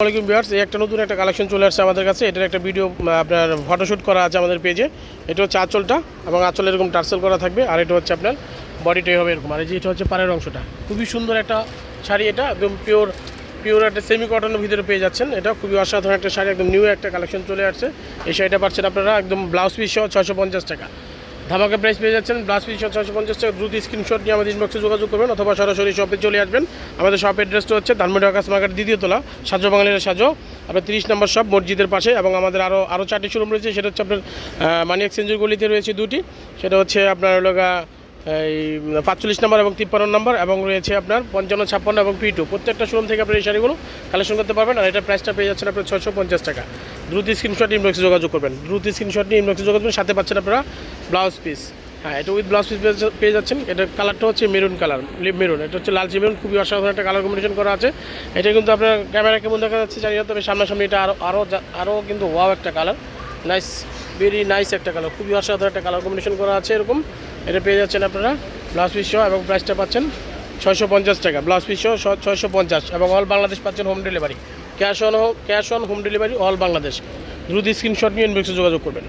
আসসালামু আলাইকুম ভিউয়ার্স, এই একটা নতুন একটা কালেকশন চলে আসছে আমাদের কাছে। এটার একটা ভিডিও আপনার ফটোশ্যুট করা আছে আমাদের পেজে। এটা হচ্ছে আঁচলটা এবং আঁচলে এরকম টার্সেল করা থাকবে, আর এটা হচ্ছে আপনার বডিটাই হবে এরকম, আর এই যে এটা হচ্ছে পাড়ের অংশটা। খুবই সুন্দর একটা শাড়ি, এটা একদম পিওর একটা সেমি কটনের ভিতরে পেয়ে যাচ্ছেন। এটা খুবই অসাধারণ একটা শাড়ি, একদম নিউ একটা কালেকশন চলে আসছে। এই শাড়িটা পাচ্ছেন আপনারা একদম ব্লাউজ পিস সহ 650 টাকা ধামাকা প্রাইস পেয়ে যাচ্ছেন। ব্লাউজ পিস 650 টাকা। দ্রুত স্ক্রিনশট নিয়ে আমাদের ইনবক্সে যোগাযোগ করবেন অথবা সরাসরি শপে চলে আসবেন। আমাদের শপ অ্যাড্রেসটা হচ্ছে ধানমন্ডি আকাশ মার্কেট দ্বিতীয় তলা, সাজো বাঙালির সাজো, আপনার 30 নম্বর শপ মসজিদের পাশে। এবং আমাদের আরও 4টি শোরুম রয়েছে। সেটা হচ্ছে আপনার মানি এক্সচেঞ্জের গলিতে রয়েছে 2টি। সেটা হচ্ছে আপনার লগা এই 45 নম্বর এবং 53 নম্বর, এবং রয়েছে আপনার 55, 56 এবং P2। প্রত্যেকটা শোরুম থেকে আপনি এই শাড়িগুলো কালেকশন করতে পারবেন। আর এটা প্রাইসটা পেয়ে যাচ্ছেন আপনার 650 টাকা। দ্রুত স্ক্রিনশট ইনবক্সে যোগাযোগ করবেন। দ্রুত স্ক্রিনশট নিয়ে ইনবক্সে যোগাযোগ করবেন। সাথে পাচ্ছেন আপনারা ব্লাউজ পিস। হ্যাঁ, এটা উইথ ব্লাউজ পিস পেয়ে যাচ্ছেন। এটার কালারটা হচ্ছে মেরুন কালার, লিপ মেরুন। এটা হচ্ছে লালচে মেরুন, খুবই অসাধারণ একটা কালার কম্বিনেশন করা আছে। এটা কিন্তু আপনার ক্যামেরা কেমন দেখা যাচ্ছে জানি না, তবে সামনাসামনি এটা আরও কিন্তু ওয়াও একটা কালার, নাইস, ভেরি নাইস একটা কালার, খুবই অসাধারণ একটা কালার কম্বিনেশন করা আছে এরকম। এটা পেয়ে যাচ্ছেন আপনারা ব্লাউজ পিস সহ, এবং প্রাইসটা পাচ্ছেন 650 টাকা। ব্লাউজ পিস সহ 650, এবং অল বাংলাদেশ পাচ্ছেন home delivery. Cash on home delivery all Bangladesh. দ্রুত স্ক্রিনশট নিয়ে ইনবক্সে যোগাযোগ করবেন।